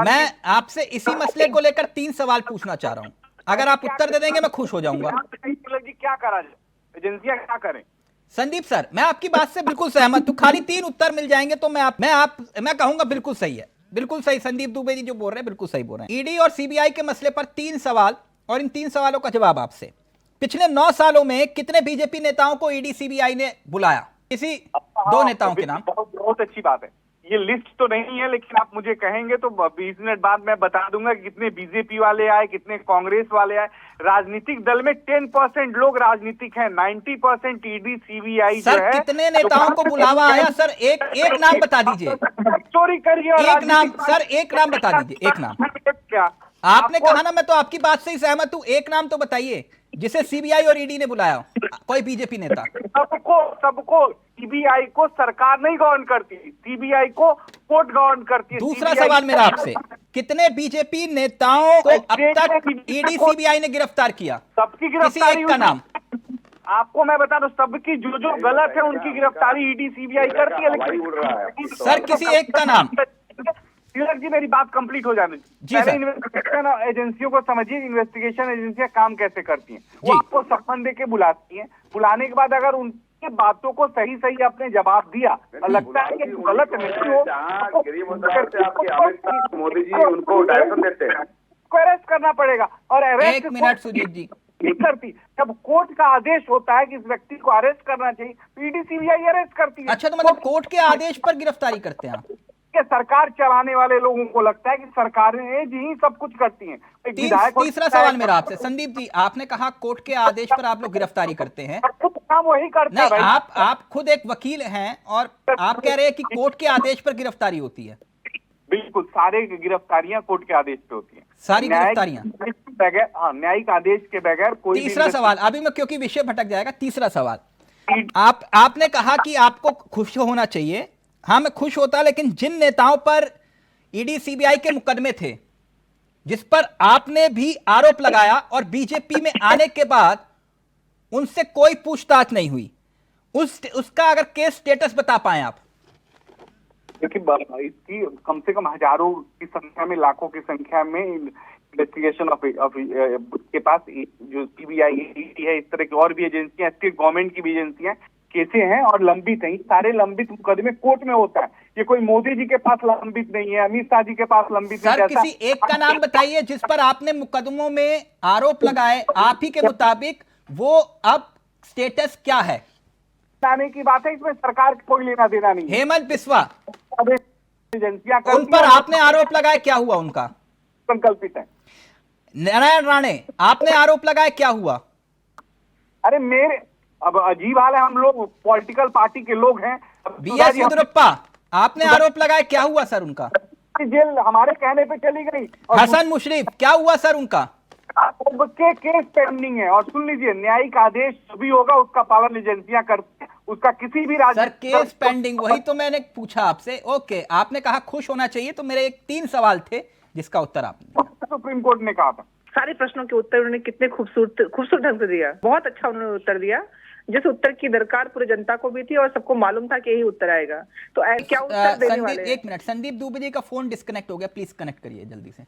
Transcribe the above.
मैं आपसे इसी मसले को लेकर 3 सवाल पूछना चाह रहा हूं, अगर आप उत्तर दे देंगे मैं खुश हो जाऊंगा। जी क्या करा जाए, एजेंसियां क्या करें? संदीप सर, मैं आपकी बात से बिल्कुल सहमत हूं, खाली 3 उत्तर मिल जाएंगे तो मैं कहूंगा बिल्कुल सही है, बिल्कुल सही। संदीप दुबे जी जो बोल रहे हैं बिल्कुल सही बोल रहे हैं। ईडी और सीबीआई के मसले पर 3 सवाल और इन 3 सवालों का जवाब आपसे। पिछले 9 सालों में कितने बीजेपी नेताओं को ईडी सीबीआई ने बुलाया? किसी 2 नेताओं के नाम। बहुत अच्छी बात है। ये लिस्ट तो नहीं है, लेकिन आप मुझे कहेंगे तो 20 मिनट बाद मैं बता दूंगा कि कितने बीजेपी वाले आए, कितने कांग्रेस वाले आए। राजनीतिक दल में 10% लोग राजनीतिक हैं, 90% ईडी सीबीआई जो सर है। कितने नेताओं को बुलावा आया सर? एक नाम बता दीजिए। चोरी करिए, एक नाम सर, एक नाम बता दीजिए, एक नाम। क्या आपने कहा ना, मैं तो आपकी बात से ही सहमत हूं, एक नाम तो बताइए जिसे सीबीआई और ईडी ने बुलाया हो, कोई बीजेपी नेता। सबको सीबीआई को सरकार नहीं गवर्न करती, सीबीआई को कोर्ट गवर्न करती है। दूसरा सवाल मेरा आपसे, कितने बीजेपी नेताओं को अब तक ईडी सीबीआई ने गिरफ्तार किया? सबकी किसी गिरफ्तारी एक का नाम। आपको मैं बता दूं, सबकी जो गलत है उनकी गिरफ्तारी ईडी सीबीआई करती है, लेकिन सर किसी एक का नाम। तिलक जी मेरी बात कंप्लीट हो जाने जी सर। इन्वेस्टिगेशन एजेंसियों को समझिए, इन्वेस्टिगेशन एजेंसियां काम कैसे करती हैं। वो जी। आपको सम्मान दे के बुलाती हैं, बुलाने के बाद अगर उनकी बातों को सही सही आपने जवाब दिया और लगता है कि गलत नहीं हो, मोदी जी उनको डायरेक्शन देते हैं, उसको अरेस्ट करना पड़ेगा। और अरेस्ट, एक मिनट सुजीत जी, नहीं करती। जब कोर्ट का आदेश होता है कि इस व्यक्ति को अरेस्ट करना चाहिए, ईडी सीबीआई अरेस्ट करती है। अच्छा तो मतलब कोर्ट के आदेश पर गिरफ्तारी करते हैं आप? कि सरकार चलाने वाले लोगों को लगता है कि सरकारें ही सब कुछ करती हैं। एक विधायक तीसरा सवाल मेरा आपसे, संदीप जी, आपने कहा कोर्ट के आदेश पर आप लोग गिरफ्तारी करते हैं। खुद काम वही करता है नहीं, भाई। आप खुद एक वकील हैं और आप कह रहे हैं कि कोर्ट के आदेश पर गिरफ्तारी होती है। बिल्कुल, सारे गिरफ्तारियां कोर्ट के आदेश पे होती हैं, सारी गिरफ्तारियां बगैर, हाँ, न्यायिक आदेश के बगैर कोई। तीसरा सवाल, अभी मैं क्योंकि विषय भटक जाएगा, तीसरा सवाल, आपने कहा कि आपको खुश होना चाहिए। हाँ मैं खुश होता, लेकिन जिन नेताओं पर ईडी सीबीआई के मुकदमे थे, जिस पर आपने भी आरोप लगाया और बीजेपी में आने के बाद उनसे कोई पूछताछ नहीं हुई, उसका अगर केस स्टेटस बता पाए आप। क्योंकि इसकी कम से कम हजारों की संख्या में, लाखों की संख्या में इन्वेस्टिगेशन के पास जो सीबीआई ईडी है, इस तरह की और भी एजेंसियां, स्टेट गवर्नमेंट की भी एजेंसियां केसे हैं और लंबित हैं। सारे लंबित मुकदमे कोर्ट में होता है। ये कोई मोदी जी के पास लंबित नहीं है, अमित शाह जी के पास लंबित नहीं। सर किसी एक का नाम बताइए जिस पर आपने मुकदमों में आरोप लगाए, आप ही के मुताबिक वो अब स्टेटस क्या है? लाने की बात है, इसमें सरकार को कोई लेना देना नहीं है। हेमंत बिस्वा, एजेंसियां उन पर आपने आरोप लगाए, क्या हुआ उनका? संकल्पित है। नारायण राणे, आपने आरोप लगाए, क्या हुआ? अरे मेरे, अब अजीब हाल है, हम लोग पॉलिटिकल पार्टी के लोग हैं। बीएस येदियुरप्पा, आपने आरोप लगाए, क्या हुआ सर उनका? जेल हमारे कहने पे चली गई। हसन मुशर्रफ, क्या हुआ सर उनका? के केस पेंडिंग है। और सुन लीजिए, न्यायिक आदेश जो भी होगा उसका पालन एजेंसियां करती हैं, उसका किसी भी राज्य। सर केस पेंडिंग, वही तो मैंने पूछा आपसे। ओके, आपने कहा खुश होना चाहिए, तो मेरे 3 सवाल थे जिसका उत्तर आपने। सुप्रीम कोर्ट ने कहा था। सारे प्रश्नों के उत्तर उन्होंने कितने खूबसूरत ढंग से दिया, बहुत अच्छा उन्होंने उत्तर दिया, जिस उत्तर की दरकार पूरी जनता को भी थी और सबको मालूम था कि यही उत्तर आएगा। तो क्या उत्तर देने वाले हैं? एक मिनट, संदीप दुबे जी का फोन डिस्कनेक्ट हो गया, प्लीज कनेक्ट करिए जल्दी से।